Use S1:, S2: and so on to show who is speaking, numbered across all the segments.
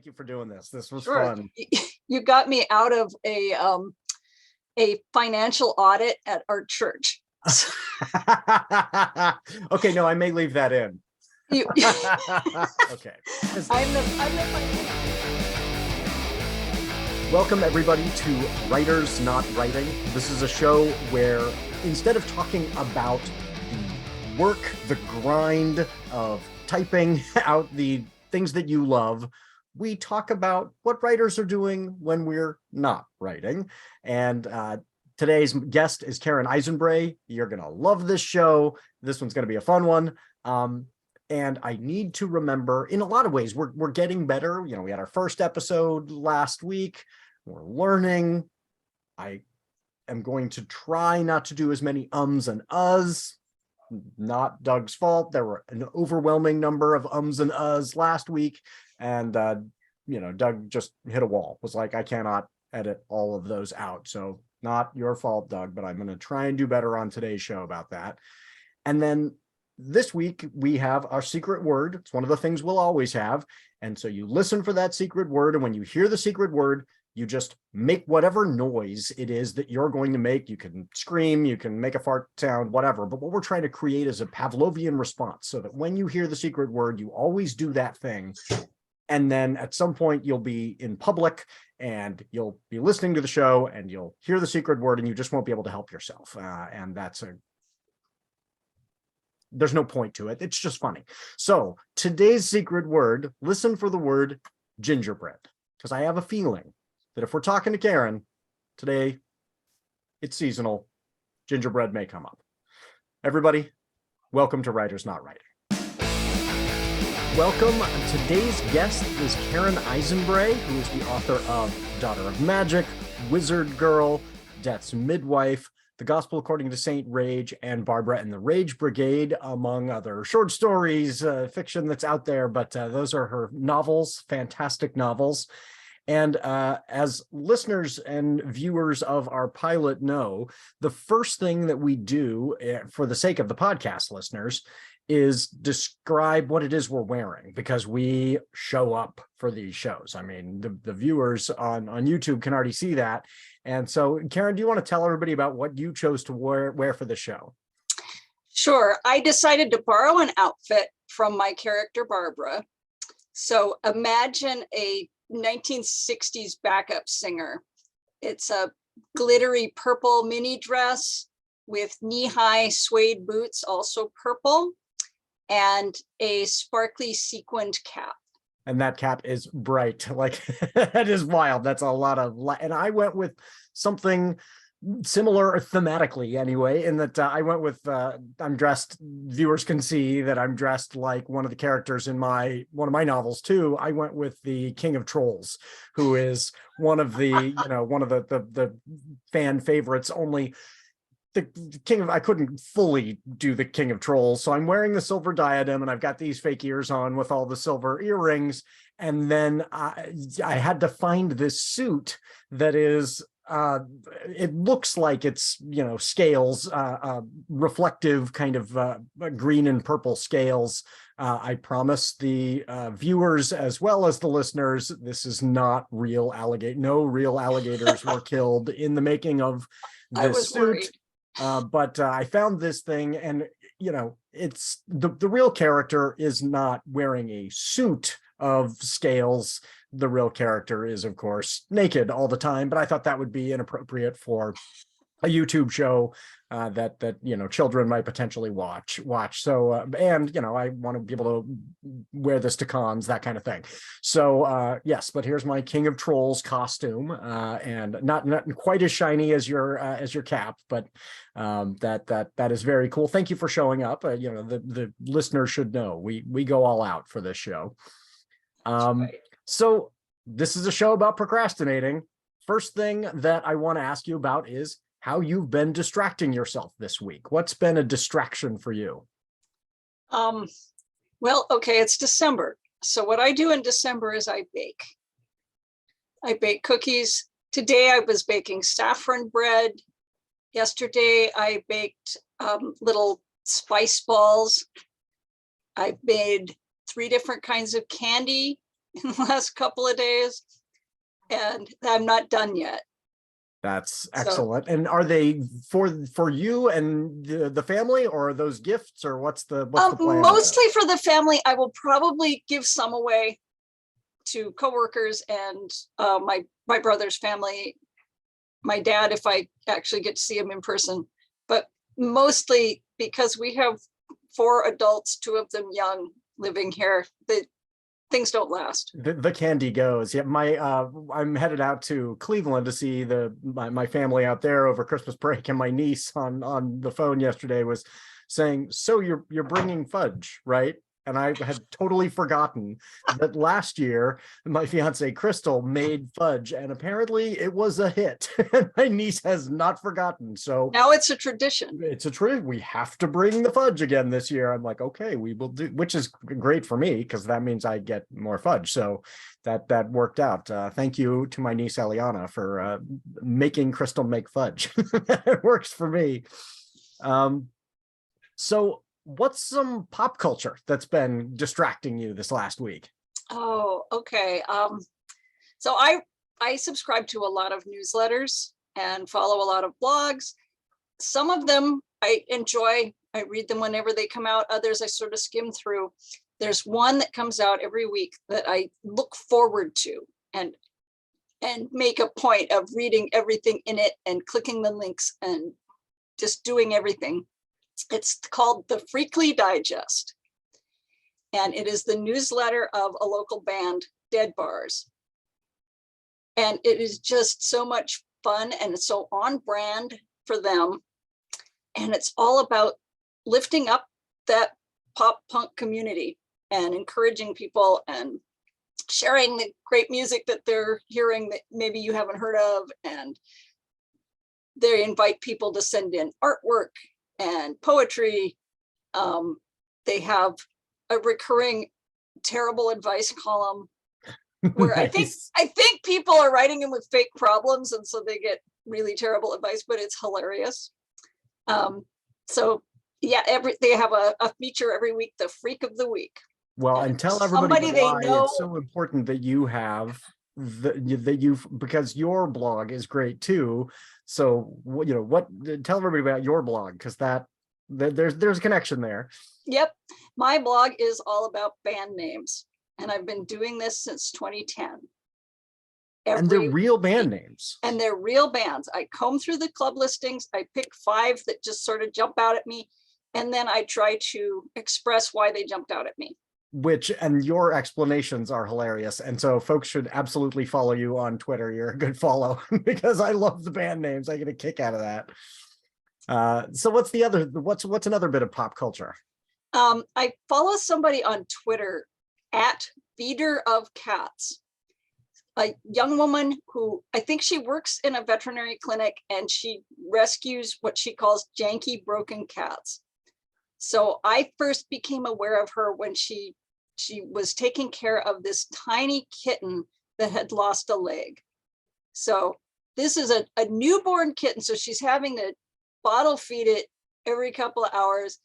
S1: Thank you for doing this. This was
S2: Sure.
S1: fun.
S2: You got me out of a financial audit at our church.
S1: Okay, no, I may leave that in.
S2: You,
S1: Okay.
S2: I'm the financial.
S1: Welcome everybody to Writers Not Writing. This is a show where instead of talking about the work, the grind of typing out the things that you love, we talk about what writers are doing when we're not writing. And today's guest is Karen Eisenbrey. You're going to love this show. This one's going to be a fun one. And I need to remember, in a lot of ways, we're getting better. You know, we had our first episode last week. We're learning. I am going to try not to do as many ums and uhs. Not Doug's fault. There were an overwhelming number of ums and uhs last week. And, Doug just hit a wall. Was like, I cannot edit all of those out. So not your fault, Doug, but I'm going to try and do better on today's show about that. And then this week, we have our secret word. It's one of the things we'll always have. And so you listen for that secret word. And when you hear the secret word, you just make whatever noise it is that you're going to make. You can scream, you can make a fart sound, whatever. But what we're trying to create is a Pavlovian response so that when you hear the secret word, you always do that thing. And then at some point, you'll be in public and you'll be listening to the show and you'll hear the secret word and you just won't be able to help yourself. And there's no point to it. It's just funny. So today's secret word, listen for the word gingerbread, because I have a feeling that if we're talking to Karen today, it's seasonal. Gingerbread may come up. Everybody, welcome to Writers Not Writing. Welcome. Today's guest is Karen Eisenbrey, who is the author of Daughter of Magic, Wizard Girl, Death's Midwife, The Gospel According to Saint Rage, and Barbara and the Rage Brigade, among other short stories, fiction that's out there. But those are her novels, fantastic novels. And as listeners and viewers of our pilot know, the first thing that we do for the sake of the podcast listeners is describe what it is we're wearing, because we show up for these shows. I mean, the viewers on YouTube can already see that. And so, Karen, do you want to tell everybody about what you chose to wear for the show?
S2: Sure. I decided to borrow an outfit from my character, Barbara. So imagine a 1960s backup singer. It's a glittery purple mini dress with knee-high suede boots, also purple, and a sparkly sequined cap.
S1: And that cap is bright. Like, that is wild. That's a lot of light. And I went with something similar thematically anyway, in that I went with I'm dressed, viewers can see that I'm dressed like one of the characters in one of my novels too. I went with the King of Trolls, who is one of the one of the fan favorites. Only the King of, I couldn't fully do the King of Trolls, so I'm wearing the silver diadem and I've got these fake ears on with all the silver earrings. And then I had to find this suit that is it looks like it's scales, reflective kind of green and purple scales. I promise the viewers as well as the listeners, this is not real alligator. No real alligators were killed in the making of this suit.
S2: Worried.
S1: But I found this thing, and it's the real character is not wearing a suit of scales. The real character is, of course, naked all the time. But I thought that would be inappropriate for a YouTube show that children might potentially watch. So and I want to be able to wear this to cons, that kind of thing. So yes, but here's my King of Trolls costume, and not quite as shiny as your cap, but that is very cool. Thank you for showing up. The listeners should know we go all out for this show. Right. So this is a show about procrastinating. First thing that I want to ask you about is how you've been distracting yourself this week. What's been a distraction for you?
S2: Well, okay, it's December. So what I do in December is I bake. I bake cookies. Today I was baking saffron bread. Yesterday I baked little spice balls. I made 3 different kinds of candy, in the last couple of days, and I'm not done yet.
S1: That's excellent. And are they for you and the family, or are those gifts, or what's the plan?
S2: Mostly for the family. I will probably give some away to coworkers and my brother's family, my dad, if I actually get to see him in person. But mostly because we have 4 adults, 2 of them young, living here, that things don't last.
S1: The candy goes. Yeah, I'm headed out to Cleveland to see my family out there over Christmas break, and my niece on the phone yesterday was saying, "So you're bringing fudge, right?" And I had totally forgotten that last year my fiance Crystal made fudge, and apparently it was a hit. My niece has not forgotten. So
S2: now it's a tradition.
S1: It's a tradition. We have to bring the fudge again this year. I'm like, okay, we will do, which is great for me because that means I get more fudge. So that worked out. Thank you to my niece Eliana for making Crystal make fudge. It works for me. So what's some pop culture that's been distracting you this last week?
S2: Oh, okay. So I subscribe to a lot of newsletters and follow a lot of blogs. Some of them I enjoy. I read them whenever they come out. Others I sort of skim through. There's one that comes out every week that I look forward to and make a point of reading everything in it and clicking the links and just doing everything. It's called the Freakly Digest. And it is the newsletter of a local band, Dead Bars. And it is just so much fun and it's so on brand for them. And it's all about lifting up that pop punk community and encouraging people and sharing the great music that they're hearing that maybe you haven't heard of. And they invite people to send in artwork and poetry. They have a recurring terrible advice column where
S1: Nice.
S2: I think people are writing in with fake problems, and so they get really terrible advice, but it's hilarious. So yeah, they have a feature every week, the Freak of the Week.
S1: Well, and tell everybody
S2: they
S1: why
S2: know.
S1: it's so important that you have that you've, because your blog is great too. So tell everybody about your blog, because there's a connection there.
S2: Yep, my blog is all about band names, and I've been doing this since 2010.
S1: And they're real band names.
S2: And they're real bands. I comb through the club listings. I pick 5 that just sort of jump out at me, and then I try to express why they jumped out at me.
S1: And your explanations are hilarious. And so folks should absolutely follow you on Twitter. You're a good follow because I love the band names. I get a kick out of that. So what's another bit of pop culture?
S2: I follow somebody on Twitter at Feeder of Cats, a young woman who I think she works in a veterinary clinic, and she rescues what she calls janky broken cats. So I first became aware of her when she was taking care of this tiny kitten that had lost a leg. So this is a newborn kitten. So she's having to bottle feed it every couple of hours.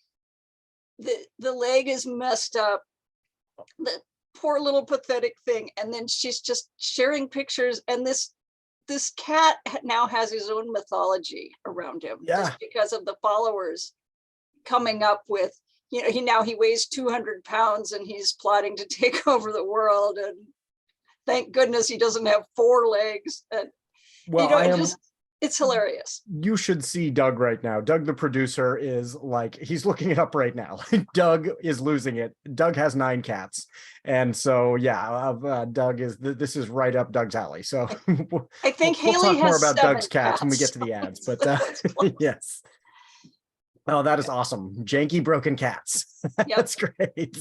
S2: The leg is messed up. The poor little pathetic thing. And then she's just sharing pictures. And this cat now has his own mythology around him, just because of the followers coming up with, he weighs 200 pounds and he's plotting to take over the world. And thank goodness he doesn't have 4 legs. And, it's hilarious.
S1: You should see Doug right now. Doug, the producer, is like, he's looking it up right now. Doug is losing it. Doug has 9 cats. And so, Doug this is right up Doug's alley. So
S2: I think
S1: we'll
S2: Haley
S1: talk more
S2: has
S1: about
S2: 7
S1: Doug's cats when we get to the ads, but yes. Oh, that is awesome. Janky broken cats. That's great.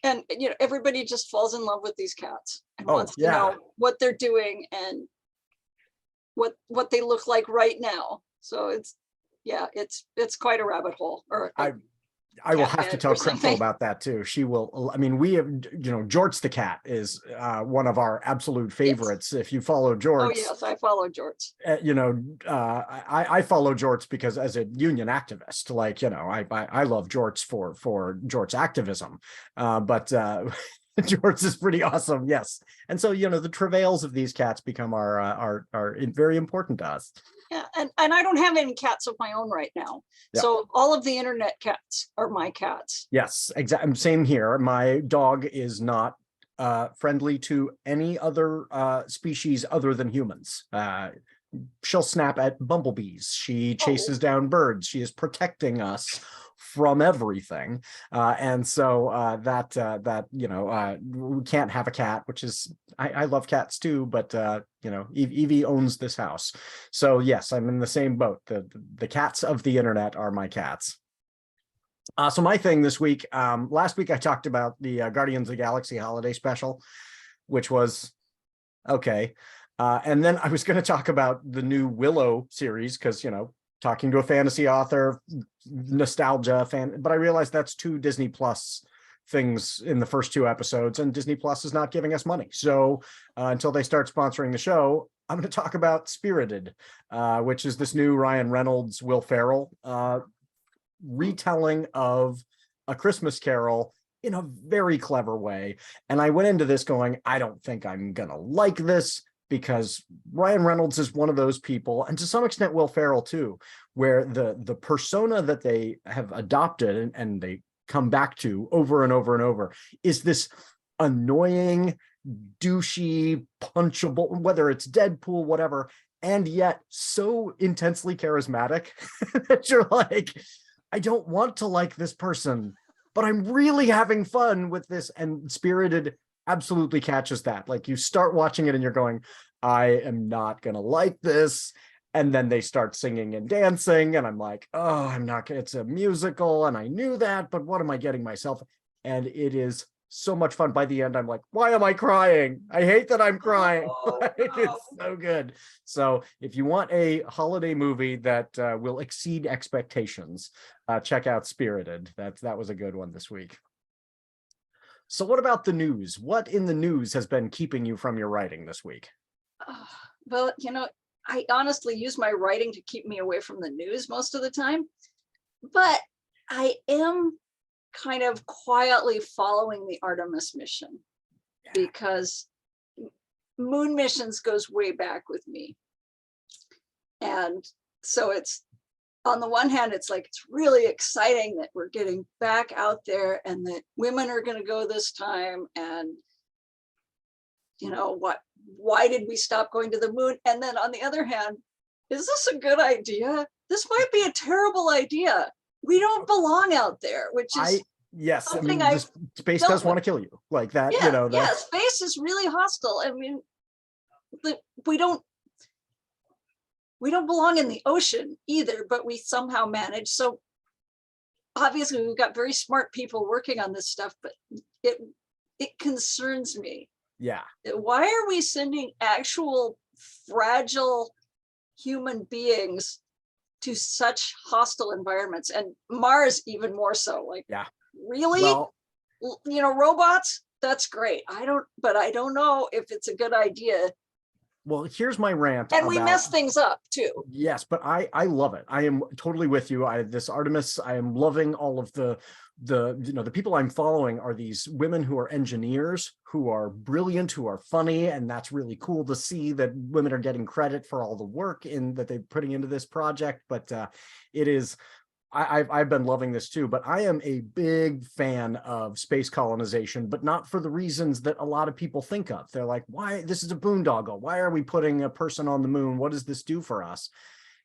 S2: And, everybody just falls in love with these cats and wants to know what they're doing and what they look like right now. So it's quite a rabbit hole.
S1: I will have to tell Crystal about that too. She will. I mean, we have, Jorts the cat is one of our absolute favorites. Yes. If you follow Jorts.
S2: Oh yes, I follow Jorts.
S1: I follow Jorts because as a union activist, I love Jorts for Jorts activism. But George is pretty awesome. Yes. And so, the travails of these cats become are very important to us.
S2: Yeah, and I don't have any cats of my own right now.
S1: Yeah.
S2: So all of the internet cats are my cats.
S1: Yes, exactly. Same here. My dog is not friendly to any other species other than humans. She'll snap at bumblebees. She chases down birds. She is protecting us from everything. And so we can't have a cat, which is, I love cats too, but Evie owns this house. So yes, I'm in the same boat. The cats of the internet are my cats. So my thing this week, last week I talked about the Guardians of the Galaxy holiday special, which was okay. And then I was going to talk about the new Willow series because, talking to a fantasy author, nostalgia fan, but I realized that's 2 Disney Plus things in the first 2 episodes, and Disney Plus is not giving us money. So until they start sponsoring the show, I'm going to talk about Spirited, which is this new Ryan Reynolds, Will Ferrell retelling of A Christmas Carol in a very clever way. And I went into this going, I don't think I'm going to like this, because Ryan Reynolds is one of those people, and to some extent Will Ferrell too, where the persona that they have adopted and they come back to over and over and over is this annoying, douchey, punchable, whether it's Deadpool, whatever, and yet so intensely charismatic that you're like, I don't want to like this person, but I'm really having fun with this. And Spirited absolutely catches that. Like, you start watching it and you're going, I am not going to like this. And then they start singing and dancing. And I'm like, oh, I'm not, it's a musical. And I knew that, but what am I getting myself? And it is so much fun. By the end, I'm like, why am I crying? I hate that I'm crying. It's so good. So if you want a holiday movie that will exceed expectations, check out Spirited. That was a good one this week. So what about the news? What in the news has been keeping you from your writing this week?
S2: Well, I honestly use my writing to keep me away from the news most of the time, but I am kind of quietly following the Artemis mission, because moon missions goes way back with me. And so it's, on the one hand, it's like, it's really exciting that we're getting back out there and that women are going to go this time. And why did we stop going to the moon? And then on the other hand, is this a good idea? This might be a terrible idea. We don't belong out there, which is
S1: space does want to kill you like that.
S2: Yeah, space is really hostile. I mean, we don't belong in the ocean either, but we somehow manage. So obviously we've got very smart people working on this stuff, but it concerns me.
S1: Yeah.
S2: Why are we sending actual fragile human beings to such hostile environments, and Mars even more so? Like, yeah, really? Well, robots, that's great. I don't know if it's a good idea.
S1: Well, here's my rant.
S2: And we mess things up too.
S1: Yes, but I love it. I am totally with you. This Artemis, I am loving all of the people I'm following are these women who are engineers, who are brilliant, who are funny, and that's really cool to see that women are getting credit for all the work that they're putting into this project. But it is, I've been loving this too, but I am a big fan of space colonization, but not for the reasons that a lot of people think of. They're like, why? This is a boondoggle. Why are we putting a person on the moon? What does this do for us?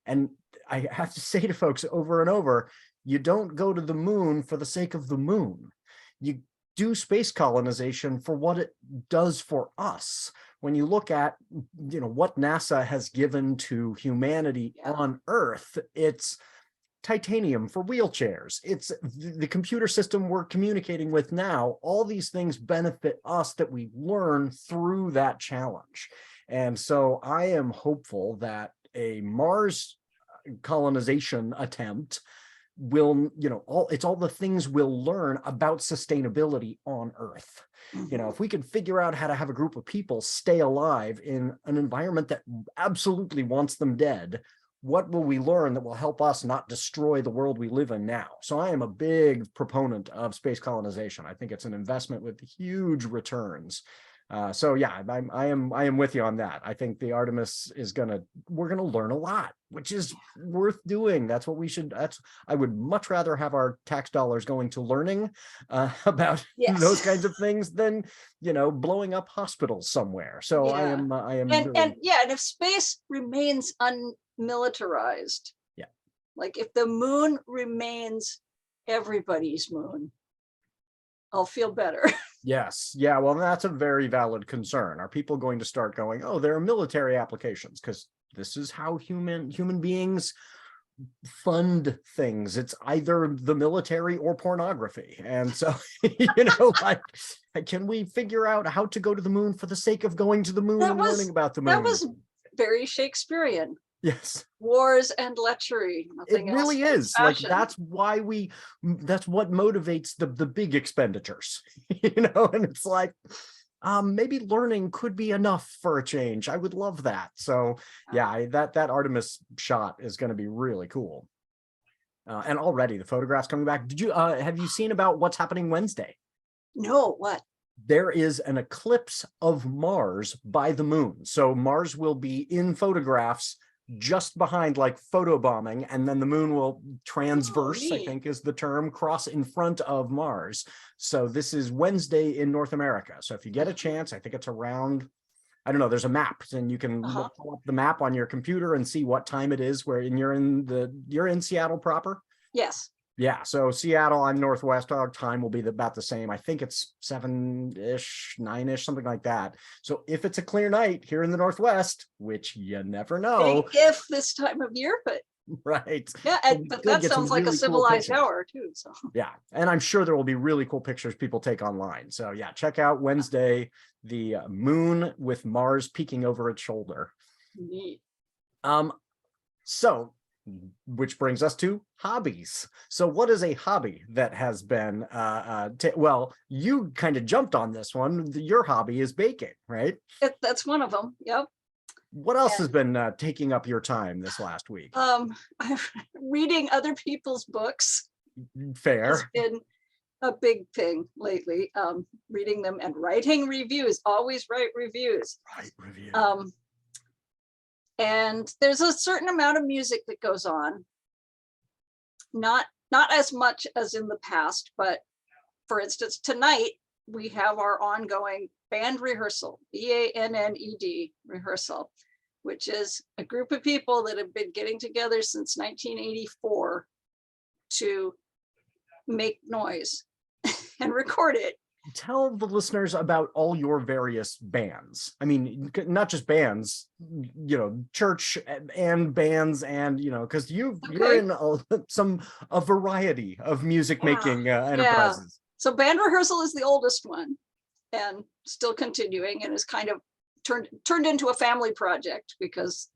S1: And I have to say to folks over and over, you don't go to the moon for the sake of the moon. You do space colonization for what it does for us. When you look at, what NASA has given to humanity on Earth, it's titanium for wheelchairs. It's the computer system we're communicating with now. All these things benefit us that we learn through that challenge. And so I am hopeful that a Mars colonization attempt will, it's all the things we'll learn about sustainability on Earth. If we can figure out how to have a group of people stay alive in an environment that absolutely wants them dead, what will we learn that will help us not destroy the world we live in now? So I am a big proponent of space colonization. I think it's an investment with huge returns. So yeah, I am with you on that. I think the Artemis we're gonna learn a lot, which is worth doing. That's what we should. I would much rather have our tax dollars going to learning about those kinds of things than blowing up hospitals somewhere. So I am
S2: and
S1: really,
S2: and if space remains unmilitarized, like if the moon remains everybody's moon, I'll feel better.
S1: Yes. Yeah. Well, that's a very valid concern. Are people going to start going, oh, there are military applications? Because this is how human beings fund things. It's either the military or pornography. And so, like, can we figure out how to go to the moon for the sake of going to the moon and learning about the moon?
S2: That was very Shakespearean.
S1: Yes.
S2: Wars and lechery.
S1: It really is. Like, that's what motivates the big expenditures, and it's like, maybe learning could be enough for a change. I would love that. So yeah, that Artemis shot is going to be really cool. And already the photographs coming back. Have you seen about what's happening Wednesday?
S2: No, what?
S1: There is an eclipse of Mars by the moon. So Mars will be in photographs just behind, like photobombing, and then the moon will transverse, I think is the term, cross in front of Mars. So this is Wednesday in North America. So if you get a chance, I think it's around, I don't know, there's a map, and you can pull up the map on your computer and see what time it is you're in Seattle proper?
S2: Yes.
S1: Yeah, so Seattle, I'm Northwest. Our time will be about the same. I think it's 7-ish, 9-ish, something like that. So if it's a clear night here in the Northwest, which you never know.
S2: Big if this time of year, but
S1: right.
S2: Yeah, but that sounds like a civilized hour too. So
S1: yeah, and I'm sure there will be really cool pictures people take online. So yeah, check out Wednesday, the moon with Mars peeking over its shoulder.
S2: Neat.
S1: So, which brings us to hobbies. So what is a hobby that has been, well, you kind of jumped on this one. Your hobby is baking, right?
S2: That's one of them. Yep.
S1: What else has been taking up your time this last week?
S2: Reading other people's books.
S1: Fair.
S2: Has been a big thing lately. Reading them and writing reviews. Always write reviews.
S1: Write reviews.
S2: And there's a certain amount of music that goes on. Not as much as in the past, but for instance, tonight we have our ongoing band rehearsal, BANNED rehearsal, which is a group of people that have been getting together since 1984 to make noise and record it.
S1: Tell the listeners about all your various bands. I mean, not just bands, church and bands, and because you're in a variety of music making enterprises.
S2: So band rehearsal is the oldest one and still continuing, and is kind of turned into a family project because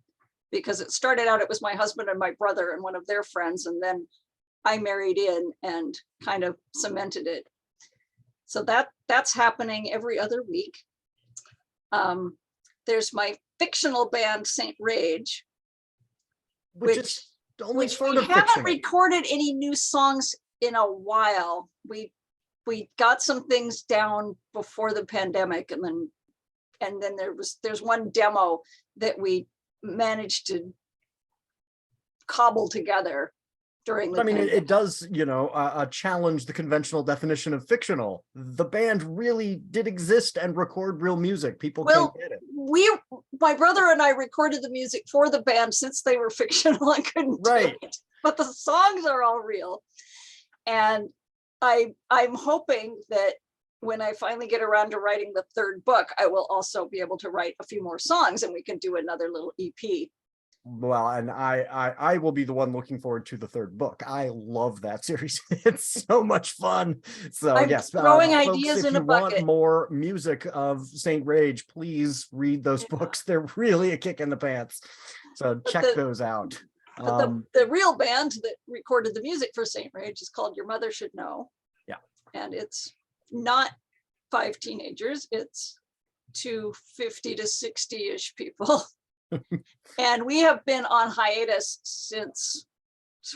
S2: it started out, it was my husband and my brother and one of their friends, and then I married in and kind of cemented it. So that's happening every other week. There's my fictional band, Saint Rage, which
S1: only sort
S2: we
S1: of
S2: haven't
S1: fictional.
S2: recorded any new songs in a while. We got some things down before the pandemic, and then there's one demo that we managed to cobble together during the pandemic.
S1: It does, challenge the conventional definition of fictional. The band really did exist and record real music. People can't get it.
S2: My brother and I recorded the music for the band since they were fictional and couldn't do it. But the songs are all real. And I'm hoping that when I finally get around to writing the third book, I will also be able to write a few more songs and we can do another little EP.
S1: Well, and I will be the one looking forward to the third book. I love that series. It's so much fun. So
S2: I'm
S1: yes,
S2: throwing
S1: folks,
S2: ideas in a
S1: if you
S2: bucket.
S1: want more music of Saint Rage, please read those books. They're really a kick in the pants. So check those out.
S2: The real band that recorded the music for Saint Rage is called Your Mother Should Know.
S1: Yeah.
S2: And it's not 5 teenagers, it's 2 50 to 60-ish people. And we have been on hiatus since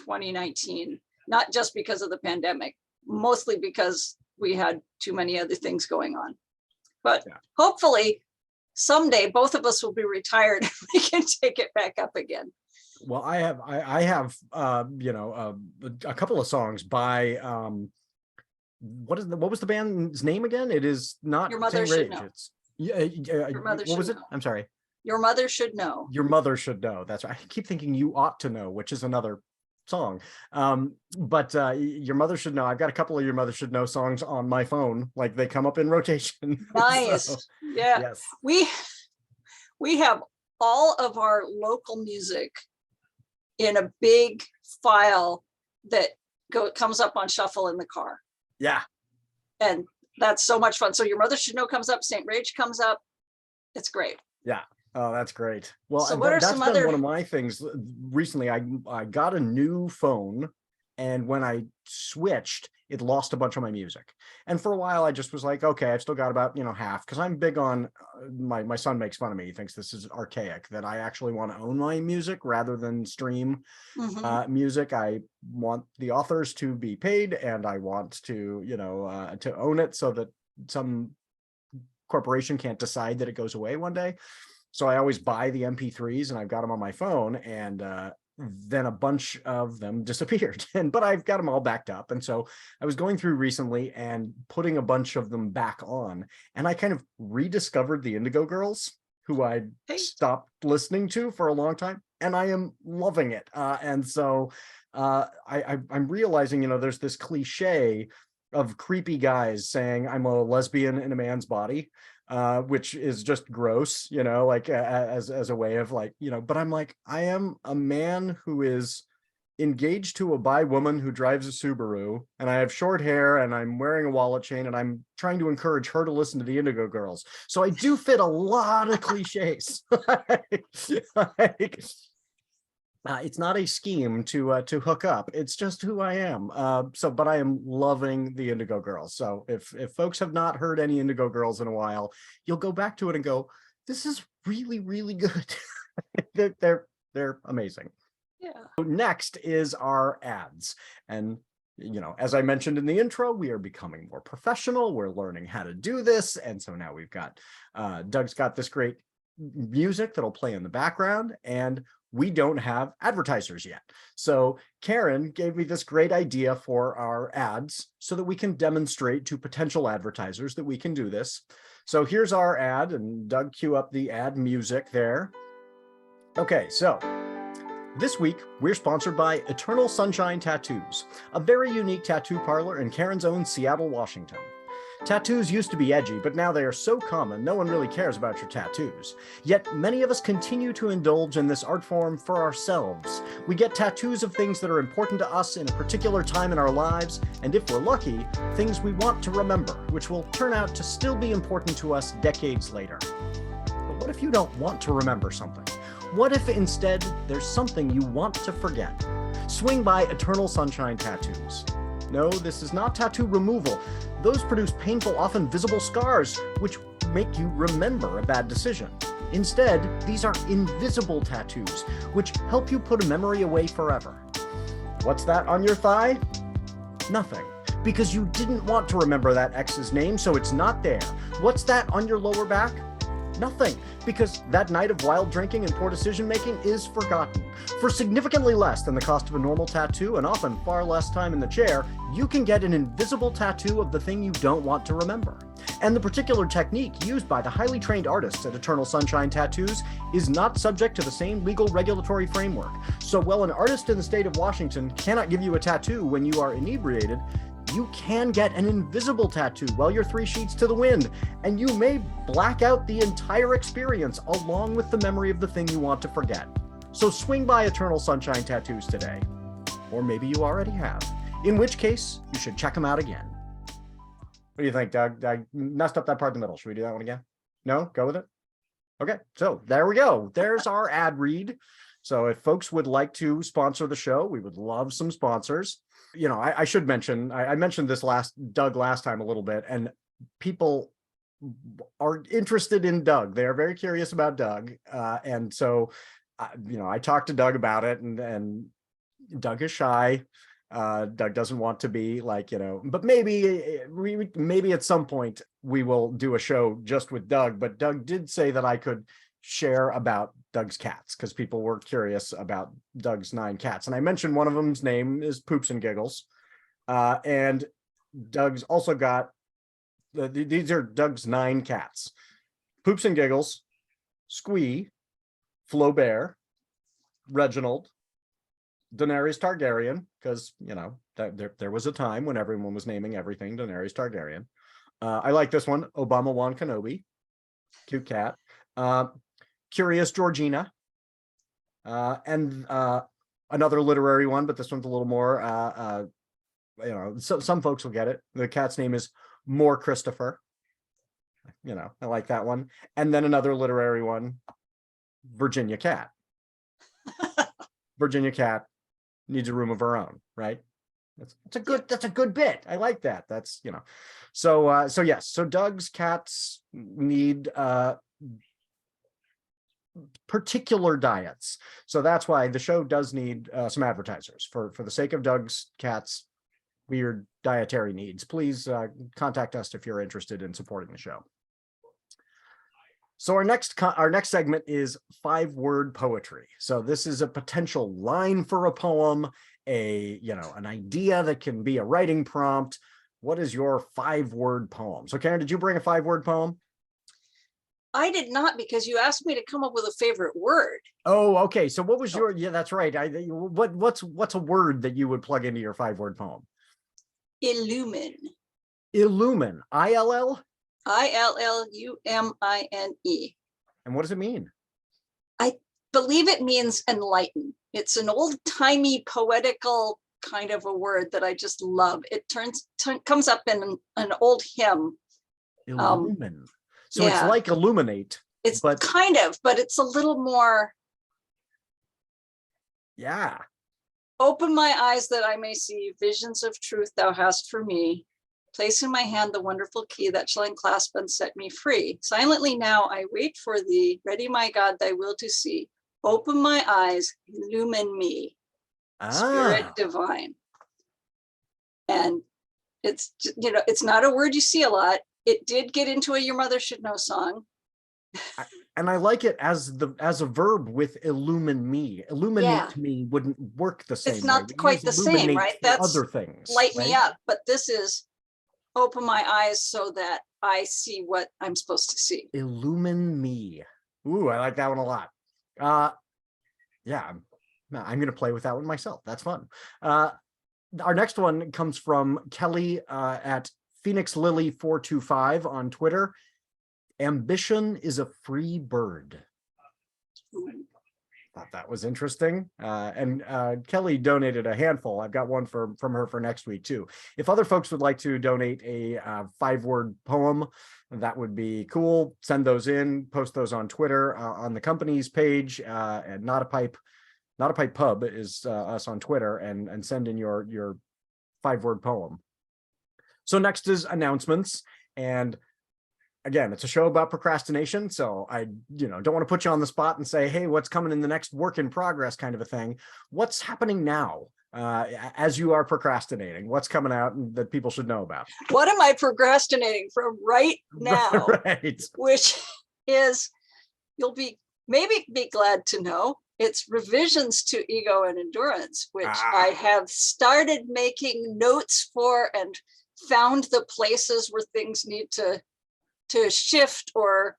S2: 2019, not just because of the pandemic, mostly because we had too many other things going on. But hopefully someday both of us will be retired and we can take it back up again.
S1: Well, I have a couple of songs by what was the band's name again? It is not
S2: Your Mother
S1: Saint
S2: Should
S1: Rage.
S2: Know.
S1: It's
S2: Your Mother
S1: what was
S2: Should
S1: it?
S2: Know.
S1: I'm sorry.
S2: Your Mother Should Know.
S1: Your Mother Should Know. That's right. I keep thinking You Ought to Know, which is another song. But Your Mother Should Know. I've got a couple of Your Mother Should Know songs on my phone. Like they come up in rotation.
S2: Nice.
S1: So,
S2: yeah.
S1: Yes.
S2: We have all of our local music in a big file that comes up on shuffle in the car.
S1: Yeah.
S2: And that's so much fun. So Your Mother Should Know comes up, Saint Rage comes up. It's great.
S1: Yeah. Oh, that's great. Well,
S2: so what are
S1: that's
S2: some
S1: been
S2: other
S1: one of my things recently. I got a new phone, and when I switched, it lost a bunch of my music. And for a while, I just was like, okay, I've still got about half, because I'm big on my son makes fun of me. He thinks this is archaic, that I actually want to own my music rather than stream music. I want the authors to be paid, and I want to to own it so that some corporation can't decide that it goes away one day. So I always buy the MP3s, and I've got them on my phone, and then a bunch of them disappeared. But I've got them all backed up. And so I was going through recently and putting a bunch of them back on, and I kind of rediscovered the Indigo Girls, who I'd stopped listening to for a long time, and I am loving it. And so I'm realizing, there's this cliche of creepy guys saying I'm a lesbian in a man's body, which is just gross, as a way of but I'm like, I am a man who is engaged to a bi woman who drives a Subaru, and I have short hair, and I'm wearing a wallet chain, and I'm trying to encourage her to listen to the Indigo Girls. So I do fit a lot of cliches. It's not a scheme to hook up. It's just who I am. But I am loving the Indigo Girls. So if folks have not heard any Indigo Girls in a while, you'll go back to it and go, this is really, really good. they're amazing.
S2: Yeah.
S1: So next is our ads. And as I mentioned in the intro, we are becoming more professional. We're learning how to do this. And so now we've got Doug's got this great music that'll play in the background, and we don't have advertisers yet. So Karen gave me this great idea for our ads so that we can demonstrate to potential advertisers that we can do this. So here's our ad, and Doug, cue up the ad music there. Okay, so this week, we're sponsored by Eternal Sunshine Tattoos, a very unique tattoo parlor in Karen's own Seattle, Washington. Tattoos used to be edgy, but now they are so common, no one really cares about your tattoos. Yet many of us continue to indulge in this art form for ourselves. We get tattoos of things that are important to us in a particular time in our lives, and if we're lucky, things we want to remember, which will turn out to still be important to us decades later. But what if you don't want to remember something? What if instead there's something you want to forget? Swing by Eternal Sunshine Tattoos. No, this is not tattoo removal. Those produce painful, often visible scars, which make you remember a bad decision. Instead, these are invisible tattoos, which help you put a memory away forever. What's that on your thigh? Nothing, because you didn't want to remember that ex's name, so it's not there. What's that on your lower back? Nothing, because that night of wild drinking and poor decision-making is forgotten. For significantly less than the cost of a normal tattoo, and often far less time in the chair, you can get an invisible tattoo of the thing you don't want to remember. And the particular technique used by the highly trained artists at Eternal Sunshine Tattoos is not subject to the same legal regulatory framework. So while an artist in the state of Washington cannot give you a tattoo when you are inebriated, you can get an invisible tattoo while you're 3 sheets to the wind, and you may black out the entire experience along with the memory of the thing you want to forget. So swing by Eternal Sunshine Tattoos today. Or maybe you already have, in which case you should check them out again. What do you think, Doug? I messed up that part in the middle. Should we do that one again? No? Go with it? Okay, so there we go. There's our ad read. So if folks would like to sponsor the show, we would love some sponsors. I should mention, I mentioned this last time a little bit, and people are interested in Doug. They are very curious about Doug. And so, I talked to Doug about it, and Doug is shy. Doug doesn't want to be like, but maybe at some point we will do a show just with Doug. But Doug did say that I could share about Doug's cats because people were curious about Doug's 9 cats. And I mentioned one of them's name is Poops and Giggles. And Doug's also got, these are Doug's 9 cats: Poops and Giggles, Squee, Flaubert, Reginald, Daenerys Targaryen, because there was a time when everyone was naming everything Daenerys Targaryen. I like this one, Obama Wan Kenobi, cute cat. Curious Georgina, and another literary one, but this one's a little more. So some folks will get it. The cat's name is More Christopher. I like that one. And then another literary one, Virginia Cat. Virginia Cat needs a room of her own, right? That's a good bit. I like that. That's so yes. So Doug's cats need particular diets. So that's why the show does need some advertisers for the sake of Doug's cats' weird dietary needs. Please contact us if you're interested in supporting the show. So our next segment is 5-word poetry. So this is a potential line for a poem, an idea that can be a writing prompt. What is your 5-word poem? So Karen, did you bring a 5-word poem?
S2: I did not, because you asked me to come up with a favorite word.
S1: Oh, okay. So what was your? Yeah, that's right. What's a word that you would plug into your 5-word poem?
S2: Illumine.
S1: Illumine. ILL?
S2: ILLUMINE.
S1: And what does it mean?
S2: I believe it means enlighten. It's an old-timey poetical kind of a word that I just love. It comes up in an old hymn.
S1: Illumine. So it's like illuminate.
S2: It's kind of, but it's a little more.
S1: Yeah.
S2: Open my eyes that I may see visions of truth thou hast for me. Place in my hand the wonderful key that shall unclasp and set me free. Silently now I wait for thee. Ready, my God, thy will to see. Open my eyes, illumine me. Spirit divine. And it's not a word you see a lot. It did get into a Your Mother Should Know song.
S1: And I like it as a verb with illumine me. Illuminate me wouldn't work the same.
S2: It's not
S1: way.
S2: quite the same, right? That's
S1: other things.
S2: Light me up, but this is open my eyes so that I see what I'm supposed to see.
S1: Illumine me. Ooh, I like that one a lot. Yeah, I'm going to play with that one myself. That's fun. Our next one comes from Kelly at Phoenix Lily 425 on Twitter. Ambition is a free bird. Thought that was interesting. And Kelly donated a handful. I've got one from her for next week too. If other folks would like to donate a 5-word poem, that would be cool. Send those in, post those on Twitter on the company's page. And Not a Pipe Pub is us on Twitter, and send in your 5-word poem. So next is announcements. And again, it's a show about procrastination, so I don't want to put you on the spot and say, hey, what's coming in the next work in progress kind of a thing. What's happening now as you are procrastinating? What's coming out that people should know about?
S2: What am I procrastinating from right now?
S1: Right.
S2: Which is, you'll maybe be glad to know, it's revisions to Ego and Endurance, which I have started making notes for and found the places where things need to shift or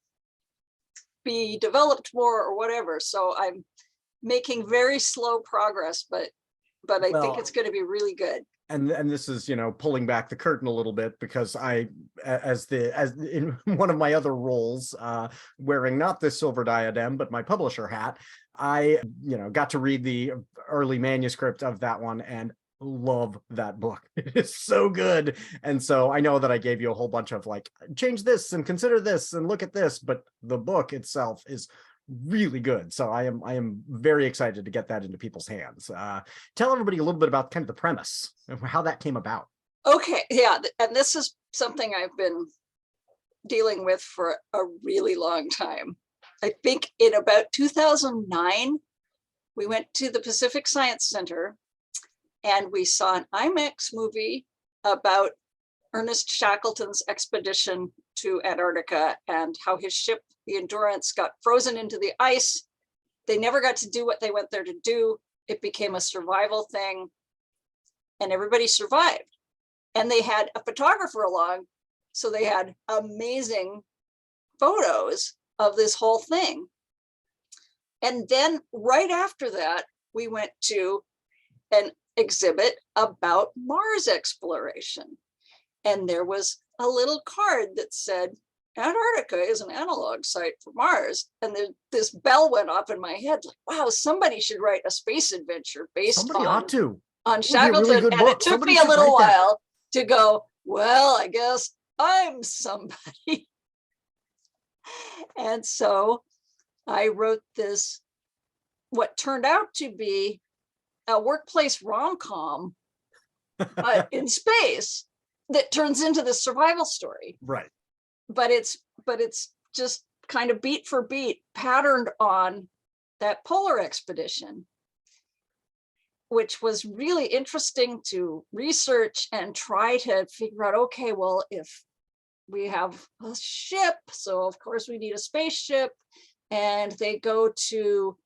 S2: be developed more or whatever. So I'm making very slow progress, but I think it's going to be really good.
S1: And this is, pulling back the curtain a little bit, because as in one of my other roles, wearing not this silver diadem, but my publisher hat, I, got to read the early manuscript of that one and love that book. It is so good. And so I know that I gave you a whole bunch of change this and consider this and look at this, but the book itself is really good. So I am very excited to get that into people's hands. Tell everybody a little bit about kind of the premise and how that came about.
S2: Okay, yeah, and this is something I've been dealing with for a really long time. I think in about 2009, we went to the Pacific Science Center and we saw an IMAX movie about Ernest Shackleton's expedition to Antarctica and how his ship, the Endurance, got frozen into the ice. They never got to do what they went there to do. It became a survival thing and everybody survived. And they had a photographer along, so they had amazing photos of this whole thing. And then right after that, we went to an exhibit about Mars exploration. And there was a little card that said, Antarctica is an analog site for Mars. And then this bell went off in my head, like, wow, somebody should write a space adventure based
S1: Somebody ought to.
S2: on Shackleton.
S1: Really good
S2: and
S1: book.
S2: It took
S1: Somebody
S2: me a
S1: should
S2: little
S1: write that.
S2: while to go, well, I guess I'm somebody. And so I wrote this, what turned out to be a workplace rom-com, but in space, that turns into the survival story.
S1: Right.
S2: But it's just kind of beat for beat patterned on that polar expedition, which was really interesting to research and try to figure out, okay, well, if we have a ship, so of course we need a spaceship, and they go to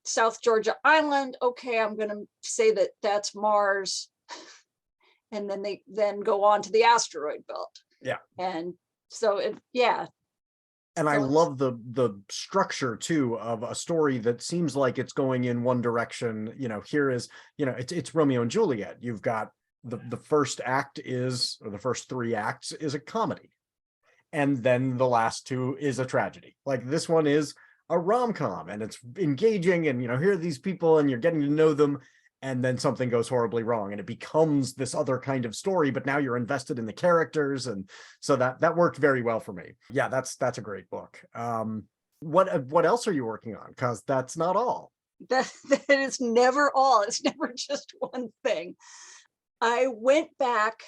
S2: South Georgia Island, okay, I'm going to say that that's Mars, and then they go on to the asteroid belt.
S1: Yeah.
S2: And so yeah.
S1: And I love the structure too of a story that seems like it's going in one direction. Here is, it's Romeo and Juliet. You've got the first act is, or the first three acts is a comedy. And then the last two is a tragedy. Like this one is a rom-com and it's engaging and, here are these people and you're getting to know them. And then something goes horribly wrong and it becomes this other kind of story, but now you're invested in the characters. And so that worked very well for me. Yeah, that's a great book. What else are you working on? Because that's not all.
S2: That is never all. It's never just one thing. I went back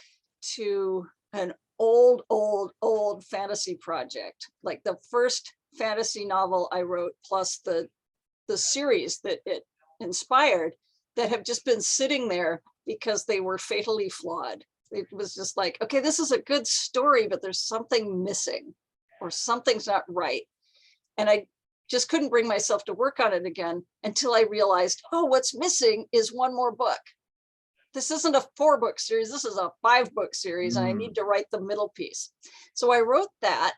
S2: to an old fantasy project, like the first fantasy novel I wrote, plus the series that it inspired, that have just been sitting there because they were fatally flawed. It was just like, okay, this is a good story, but there's something missing or something's not right. And I just couldn't bring myself to work on it again until I realized, oh, what's missing is one more book. This isn't a 4-book series, this is a 5-book series, and I need to write the middle piece. So I wrote that,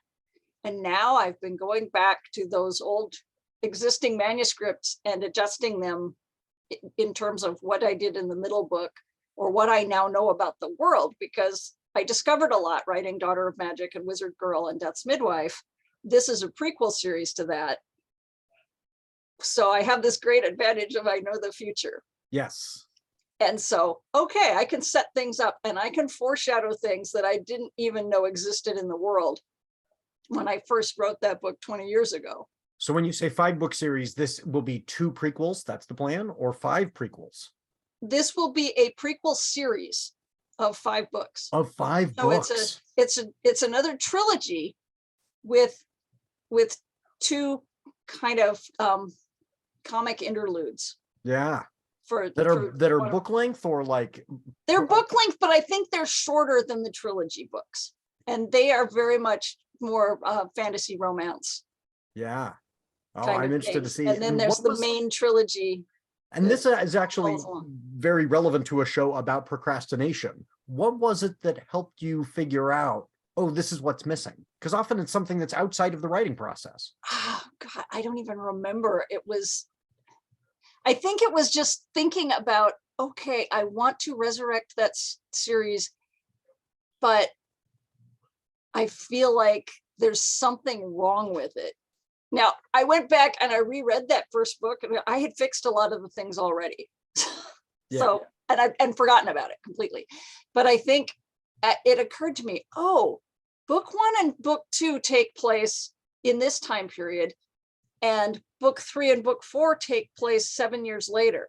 S2: and now I've been going back to those old existing manuscripts and adjusting them in terms of what I did in the middle book or what I now know about the world, because I discovered a lot writing Daughter of Magic and Wizard Girl and Death's Midwife. This is a prequel series to that. So I have this great advantage of I know the future.
S1: Yes.
S2: And so, okay, I can set things up and I can foreshadow things that I didn't even know existed in the world when I first wrote that book 20 years ago.
S1: So when you say 5-book series, this will be 2 prequels, that's the plan, or 5 prequels?
S2: This will be a prequel series of 5 books.
S1: Of 5 books.
S2: It's another trilogy with 2 kind of comic interludes.
S1: Yeah.
S2: That
S1: are book length or like?
S2: They're book length, but I think they're shorter than the trilogy books. And they are very much more fantasy romance.
S1: Yeah. Oh, I'm interested to see.
S2: And then there's the main trilogy.
S1: And this is actually very relevant to a show about procrastination. What was it that helped you figure out, oh, this is what's missing? Because often it's something that's outside of the writing process.
S2: Oh, God, I don't even remember. I think it was just thinking about, okay, I want to resurrect that series, but I feel like there's something wrong with it. Now, I went back and I reread that first book and I had fixed a lot of the things already.
S1: Yeah.
S2: So, and forgotten about it completely. But I think it occurred to me, oh, book 1 and book 2 take place in this time period, and book 3 and book 4 take place 7 years later.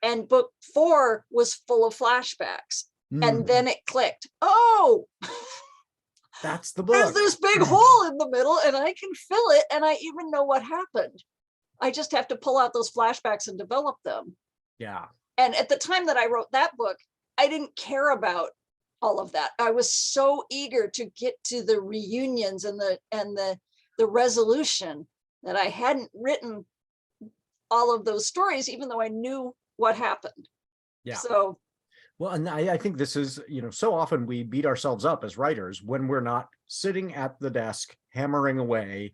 S2: And book 4 was full of flashbacks. And then it clicked. Oh,
S1: That's the
S2: There's
S1: book.
S2: this big hole in the middle and I can fill it, and I even know what happened. I just have to pull out those flashbacks and develop them.
S1: Yeah.
S2: And at the time that I wrote that book, I didn't care about all of that. I was so eager to get to the reunions and the resolution that I hadn't written all of those stories, even though I knew what happened.
S1: Yeah.
S2: So,
S1: well, and I think this is, so often we beat ourselves up as writers when we're not sitting at the desk, hammering away,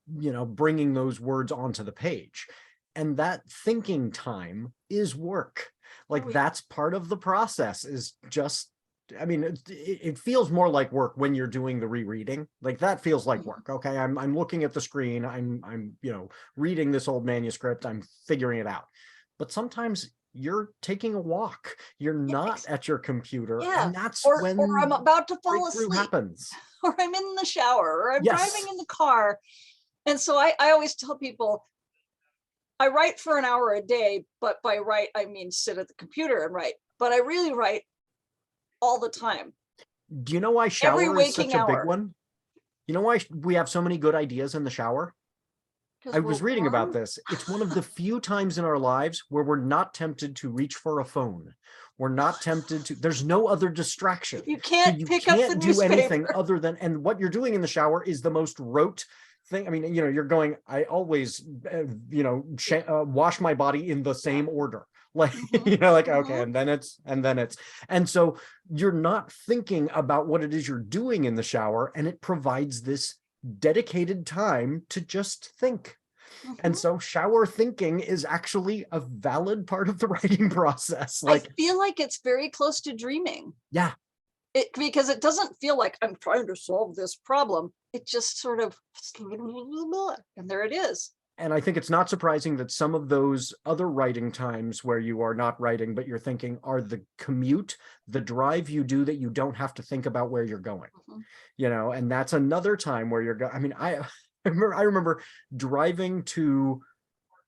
S1: bringing those words onto the page. And that thinking time is work. Like that's part of the process, is just, I mean, it feels more like work when you're doing the rereading. Like that feels like work. Okay, I'm looking at the screen, I'm reading this old manuscript, I'm figuring it out. But sometimes you're taking a walk, you're not at your computer, and that's when
S2: or I'm about to fall asleep
S1: happens,
S2: or I'm in the shower, or I'm driving in the car. And so I always tell people, I write for an hour a day, but by write, I mean sit at the computer and write, but I really write all the time.
S1: Do you know why shower is such a big one? You know why we have so many good ideas in the shower? I was reading about this. It's one of the few times in our lives where we're not tempted to reach for a phone. We're not tempted to, there's no other distraction.
S2: You can't
S1: so
S2: pick up the
S1: do
S2: newspaper.
S1: Anything other than, and what you're doing in the shower is the most rote thing. I mean, you're going, I always, wash my body in the same order. Like, okay, and then it's, and so you're not thinking about what it is you're doing in the shower, and it provides this dedicated time to just think. And so shower thinking is actually a valid part of the writing process. Like,
S2: I feel like it's very close to dreaming.
S1: Yeah.
S2: Because it doesn't feel like I'm trying to solve this problem. It just sort of, and there it is.
S1: And I think it's not surprising that some of those other writing times where you are not writing, but you're thinking, are the commute, the drive you do that you don't have to think about where you're going, and that's another time where you're going. I mean, I remember driving to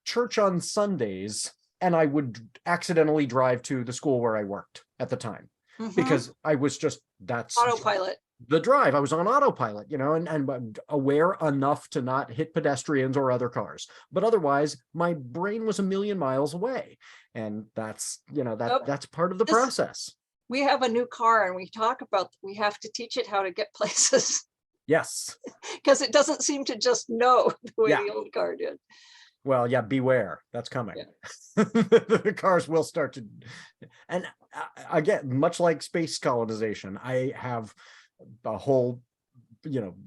S1: church on Sundays, and I would accidentally drive to the school where I worked at the time because I was just, that's
S2: autopilot.
S1: The drive, I was on autopilot, and aware enough to not hit pedestrians or other cars, but otherwise my brain was a million miles away. And that's, that's part of the process.
S2: We have a new car, and we talk about, we have to teach it how to get places.
S1: Yes.
S2: Because it doesn't seem to just know the way the old car did.
S1: Well, yeah, beware, that's coming. Yeah. The cars will start to, and again, much like space colonization, I have a whole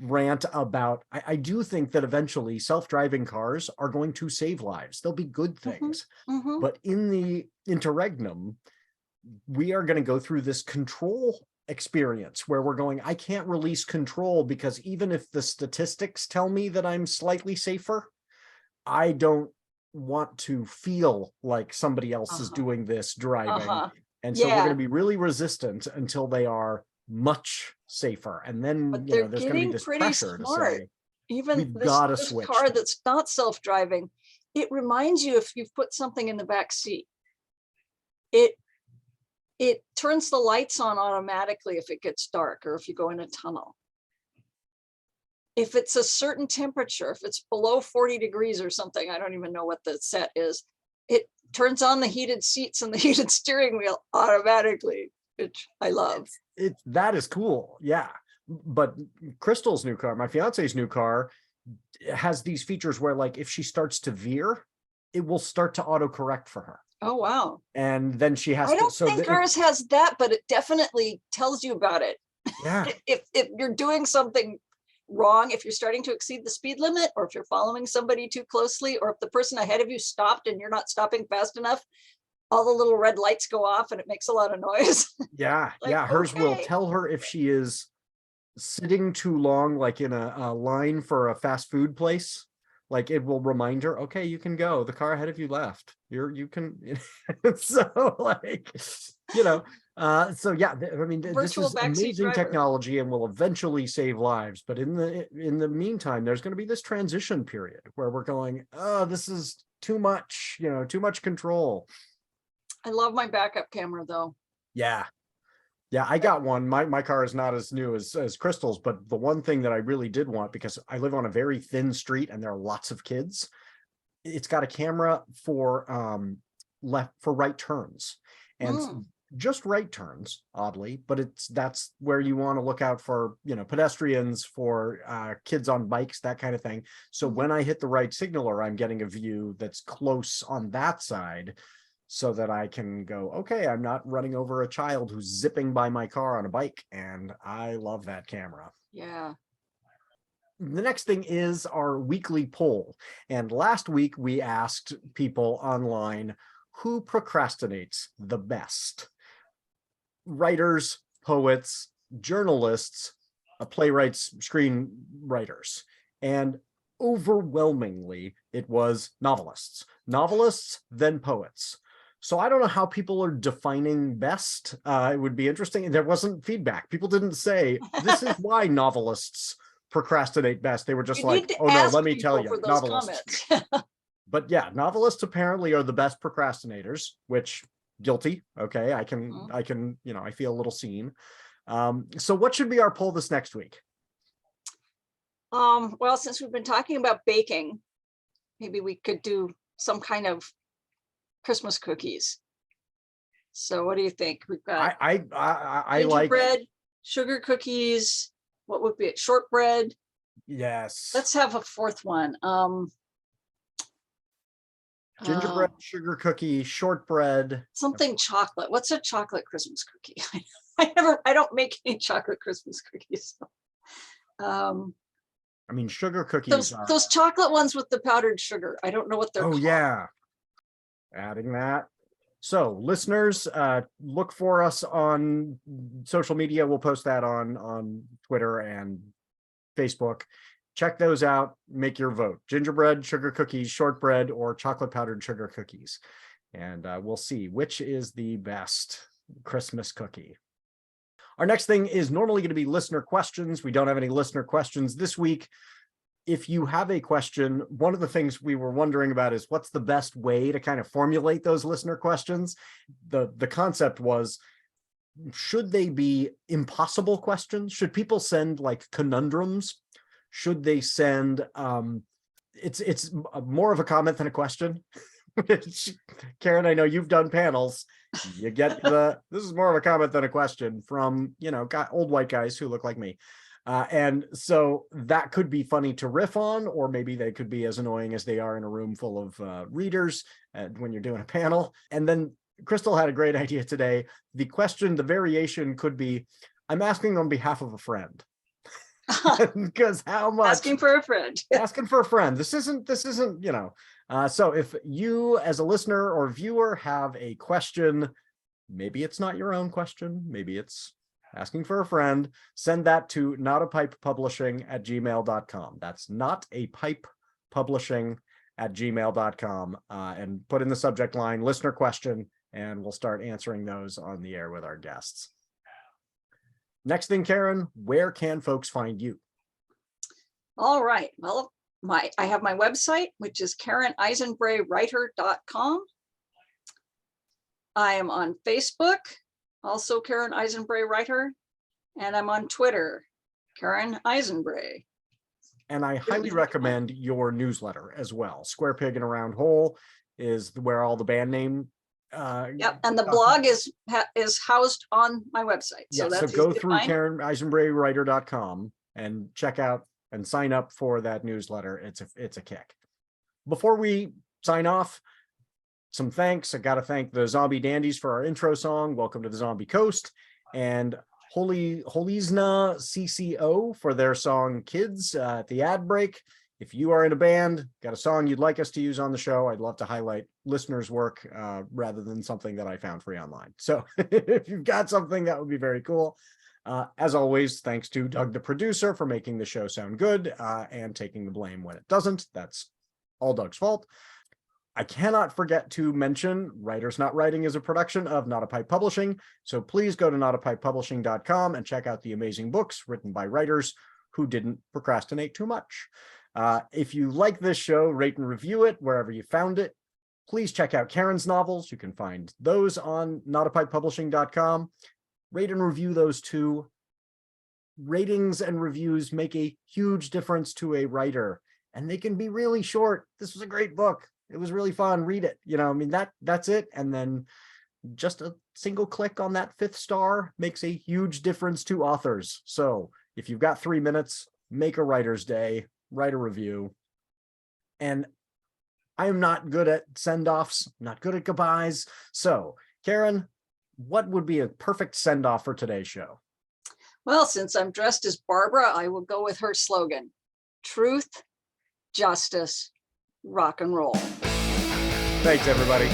S1: rant about, I do think that eventually self-driving cars are going to save lives. They'll be good things. But in the interregnum, we are going to go through this control experience where we're going, I can't release control, because even if the statistics tell me that I'm slightly safer, I don't want to feel like somebody else is doing this driving. And so we're going to be really resistant until they are much safer. And then there's going to be this pressure to say,
S2: even this car that's not self-driving, it reminds you, if you've put something in the back seat, it turns the lights on automatically if it gets dark or if you go in a tunnel. If it's a certain temperature, if it's below 40 degrees or something, I don't even know what the set is, it turns on the heated seats and the heated steering wheel automatically, which I love.
S1: That is cool. Yeah. But Crystal's new car, my fiance's new car, has these features where, like, if she starts to veer, it will start to autocorrect for her.
S2: Oh, wow.
S1: And then she has
S2: I don't think ours has that, but it definitely tells you about it.
S1: Yeah.
S2: If you're doing something wrong, if you're starting to exceed the speed limit, or if you're following somebody too closely, or if the person ahead of you stopped and you're not stopping fast enough, all the little red lights go off and it makes a lot of noise.
S1: Yeah. Like, yeah. Hers will tell her if she is sitting too long, like in a line for a fast food place. Like, it will remind her, okay, you can go. The car ahead of you left. You can. So, like, so yeah, I mean, this is amazing technology and will eventually save lives. But in the meantime, there's going to be this transition period where we're going, oh, this is too much, too much control.
S2: I love my backup camera, though.
S1: Yeah. Yeah, I got one. My car is not as new as Crystal's, but the one thing that I really did want, because I live on a very thin street and there are lots of kids, it's got a camera for right turns, and
S2: Mm,
S1: just right turns, oddly, but that's where you want to look out for, pedestrians, for kids on bikes, that kind of thing. So
S2: mhm.
S1: when I hit the right signaler, I'm getting a view that's close on that side, so that I can go, okay, I'm not running over a child who's zipping by my car on a bike. And I love that camera.
S2: Yeah.
S1: The next thing is our weekly poll. And last week we asked people online who procrastinates the best: writers, poets, journalists, playwrights, screenwriters. And overwhelmingly, it was novelists, then poets. So I don't know how people are defining best. It would be interesting. There wasn't feedback. People didn't say, this is why novelists procrastinate best. They were just
S2: You
S1: like,
S2: need to
S1: oh no,
S2: ask
S1: let me tell
S2: people
S1: you,
S2: for those
S1: novelists.
S2: comments.
S1: But yeah, novelists apparently are the best procrastinators, which guilty. Okay, I
S2: Mhm.
S1: I feel a little seen. So what should be our poll this next week?
S2: Well, since we've been talking about baking, maybe we could do some kind of Christmas cookies. So what do you think? We've got
S1: I like,
S2: gingerbread, sugar cookies. What would be it? Shortbread.
S1: yes,
S2: Let's have a fourth one.
S1: gingerbread,
S2: Uh,
S1: sugar cookie, shortbread.
S2: something chocolate. What's a chocolate Christmas cookie? I don't make any chocolate Christmas cookies. Um,
S1: I mean, sugar cookies
S2: those
S1: are,
S2: those chocolate ones with the powdered sugar. I don't know what they're
S1: oh
S2: called.
S1: yeah, adding that. So listeners, look for us on social media. We'll post that on Twitter and Facebook. Check those out. Make your vote: gingerbread, sugar cookies, shortbread, or chocolate powdered sugar cookies. And we'll see which is the best Christmas cookie. Our next thing is normally going to be listener questions. We don't have any listener questions this week. If you have a question, one of the things we were wondering about is what's the best way to kind of formulate those listener questions. The concept was, should they be impossible questions? Should people send like conundrums? Should they send it's more of a comment than a question? Karen, I know you've done panels. You get this is more of a comment than a question from, old white guys who look like me. And so that could be funny to riff on, or maybe they could be as annoying as they are in a room full of readers when you're doing a panel. And then Crystal had a great idea today. The variation could be, I'm asking on behalf of a friend. Because how much
S2: Asking for a friend.
S1: asking for a friend. This isn't, so if you as a listener or viewer have a question, maybe it's not your own question, maybe it's asking for a friend, send that to notapikepublishing@gmail.com. That's notapikepublishing@gmail.com, and put in the subject line listener question, and we'll start answering those on the air with our guests. Next thing, Karen, where can folks find you?
S2: All right. Well, I have my website, which is KarenEisenbreyWriter.com. I am on Facebook, also Karen Eisenbrey Writer, and I'm on Twitter, Karen Eisenbrey.
S1: And I highly recommend your newsletter as well. Square Peg and a Round Hole is where all the band name.
S2: Yep, and the blog is housed on my website.
S1: Yeah, so go through KarenEisenbreyWriter.com and check out and sign up for that newsletter. It's a kick. Before we sign off, some thanks. I got to thank the Zombie Dandies for our intro song, Welcome to the Zombie Coast, and Holizna CCO for their song Kids at the ad break. If you are in a band, got a song you'd like us to use on the show, I'd love to highlight listeners' work rather than something that I found free online. So if you've got something, that would be very cool. As always, thanks to Doug, the producer, for making the show sound good and taking the blame when it doesn't. That's all Doug's fault. I cannot forget to mention Writers Not Writing is a production of Not a Pipe Publishing. So please go to notapikepublishing.com and check out the amazing books written by writers who didn't procrastinate too much. If you like this show, rate and review it wherever you found it. Please check out Karen's novels. You can find those on notapikepublishing.com. rate and review those two. Ratings and reviews make a huge difference to a writer, and they can be really short. This was a great book. It was really fun. Read it. I mean, that's it. And then just a single click on that 5th star makes a huge difference to authors. So if you've got 3 minutes, make a writer's day, write a review. And I am not good at send-offs, not good at goodbyes. So Karen, what would be a perfect send-off for today's show?
S2: Well, since I'm dressed as Barbara, I will go with her slogan: truth, justice, rock and roll.
S1: Thanks, everybody.